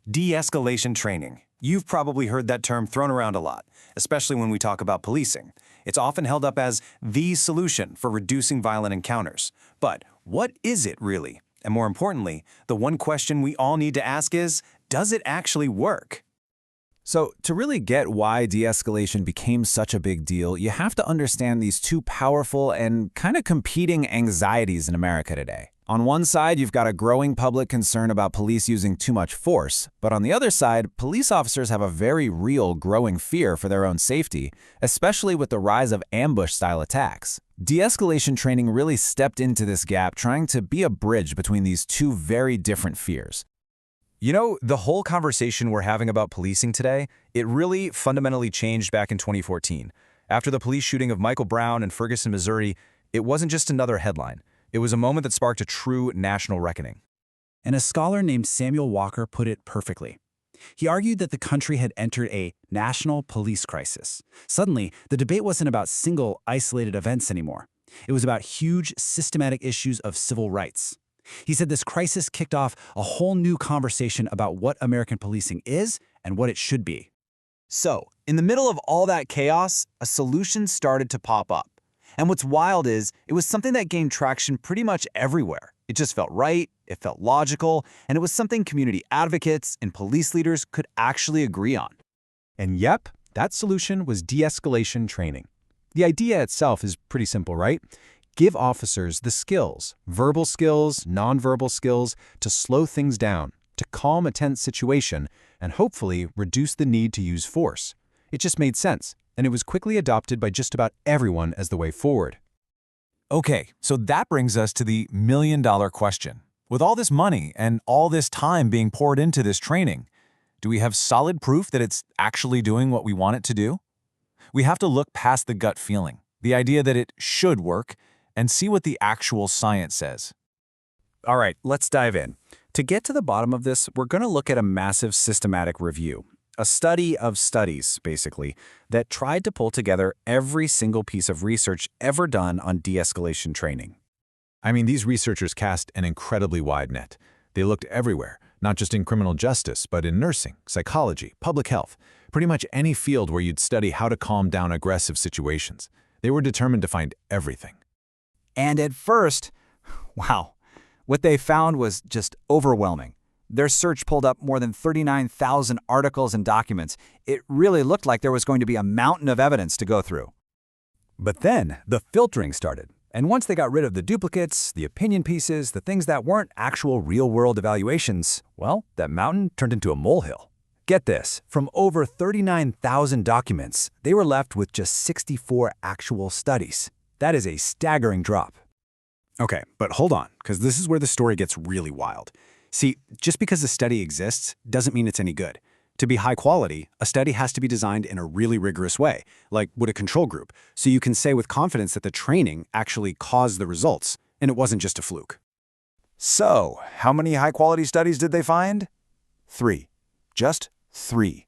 De-escalation training. You've probably heard that term thrown around a lot, especially when we talk about policing. It's often held up as the solution for reducing violent encounters. But what is it really? And more importantly, the one question we all need to ask is, does it actually work? So, to really get why de-escalation became such a big deal, you have to understand these two powerful and kind of competing anxieties in America today. On one side, you've got a growing public concern about police using too much force, but on the other side, police officers have a very real growing fear for their own safety, especially with the rise of ambush-style attacks. De-escalation training really stepped into this gap, trying to be a bridge between these two very different fears. You know, the whole conversation we're having about policing today, it really fundamentally changed back in 2014. After the police shooting of Michael Brown in Ferguson, Missouri, it wasn't just another headline. It was a moment that sparked a true national reckoning. And a scholar named Samuel Walker put it perfectly. He argued that the country had entered a national police crisis. Suddenly, the debate wasn't about single, isolated events anymore. It was about huge, systematic issues of civil rights. He said this crisis kicked off a whole new conversation about what American policing is and what it should be. So, in the middle of all that chaos, a solution started to pop up. And what's wild is, it was something that gained traction pretty much everywhere. It just felt right, it felt logical, and it was something community advocates and police leaders could actually agree on. And yep, that solution was de-escalation training. The idea itself is pretty simple, right? Give officers the skills, verbal skills, nonverbal skills, to slow things down, to calm a tense situation, and hopefully reduce the need to use force. It just made sense, and it was quickly adopted by just about everyone as the way forward. Okay, so that brings us to the million-dollar question. With all this money and all this time being poured into this training, do we have solid proof that it's actually doing what we want it to do? We have to look past the gut feeling, the idea that it should work, and see what the actual science says. All right, let's dive in. To get to the bottom of this, we're going to look at a massive systematic review. A study of studies, basically, that tried to pull together every single piece of research ever done on de-escalation training. I mean, these researchers cast an incredibly wide net. They looked everywhere, not just in criminal justice, but in nursing, psychology, public health, pretty much any field where you'd study how to calm down aggressive situations. They were determined to find everything. And at first, wow, what they found was just overwhelming. Their search pulled up more than 39,000 articles and documents. It really looked like there was going to be a mountain of evidence to go through. But then the filtering started. And once they got rid of the duplicates, the opinion pieces, the things that weren't actual real-world evaluations, well, that mountain turned into a molehill. Get this, from over 39,000 documents, they were left with just 64 actual studies. That is a staggering drop. Okay, but hold on, because this is where the story gets really wild. See, just because a study exists doesn't mean it's any good. To be high quality, a study has to be designed in a really rigorous way, like with a control group, so you can say with confidence that the training actually caused the results, and it wasn't just a fluke. So, how many high-quality studies did they find? 3. Just 3.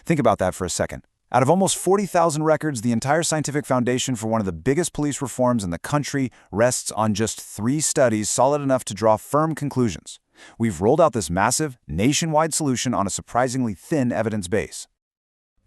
Think about that for a second. Out of almost 40,000 records, the entire scientific foundation for one of the biggest police reforms in the country rests on just 3 studies solid enough to draw firm conclusions. We've rolled out this massive, nationwide solution on a surprisingly thin evidence base.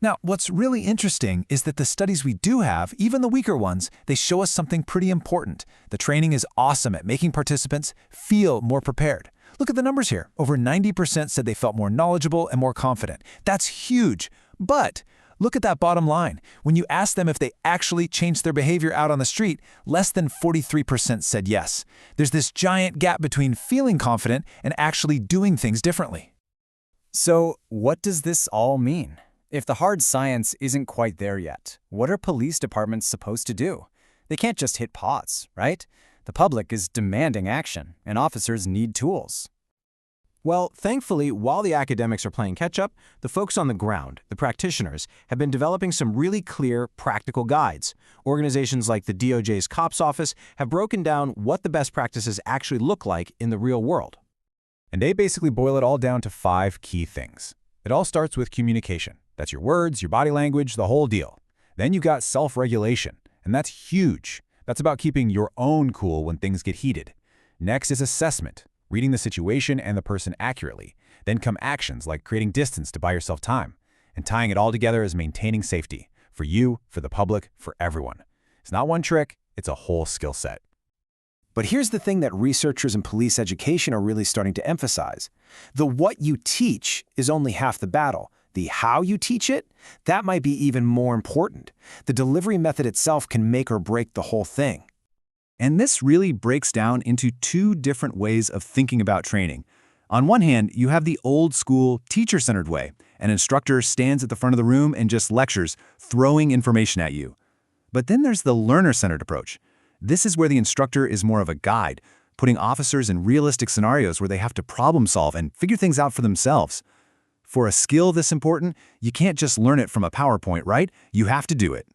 Now, what's really interesting is that the studies we do have, even the weaker ones, they show us something pretty important. The training is awesome at making participants feel more prepared. Look at the numbers here. Over 90% said they felt more knowledgeable and more confident. That's huge. But look at that bottom line. When you ask them if they actually changed their behavior out on the street, less than 43% said yes. There's this giant gap between feeling confident and actually doing things differently. So, what does this all mean? If the hard science isn't quite there yet, what are police departments supposed to do? They can't just hit pause, right? The public is demanding action, and officers need tools. Well, thankfully, while the academics are playing catch-up, the folks on the ground, the practitioners, have been developing some really clear, practical guides. Organizations like the DOJ's COPS Office have broken down what the best practices actually look like in the real world. And they basically boil it all down to 5 key things. It all starts with communication. That's your words, your body language, the whole deal. Then you've got self-regulation, and that's huge. That's about keeping your own cool when things get heated. Next is assessment, reading the situation and the person accurately. Then come actions like creating distance to buy yourself time, and tying it all together as maintaining safety for you, for the public, for everyone. It's not one trick, it's a whole skill set. But here's the thing that researchers in police education are really starting to emphasize. The what you teach is only half the battle. The how you teach it, that might be even more important. The delivery method itself can make or break the whole thing. And this really breaks down into two different ways of thinking about training. On one hand, you have the old-school, teacher-centered way. An instructor stands at the front of the room and just lectures, throwing information at you. But then there's the learner-centered approach. This is where the instructor is more of a guide, putting officers in realistic scenarios where they have to problem solve and figure things out for themselves. For a skill this important, you can't just learn it from a PowerPoint, right? You have to do it.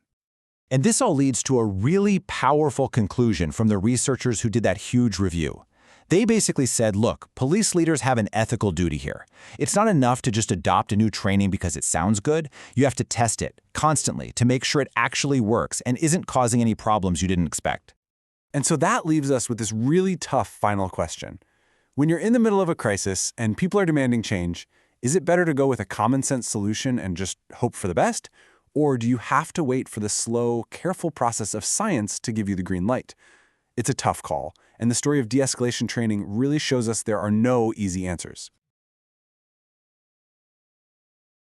And this all leads to a really powerful conclusion from the researchers who did that huge review. They basically said, look, police leaders have an ethical duty here. It's not enough to just adopt a new training because it sounds good. You have to test it constantly to make sure it actually works and isn't causing any problems you didn't expect. And so that leaves us with this really tough final question. When you're in the middle of a crisis and people are demanding change, is it better to go with a common-sense solution and just hope for the best? Or do you have to wait for the slow, careful process of science to give you the green light? It's a tough call, and the story of de-escalation training really shows us there are no easy answers.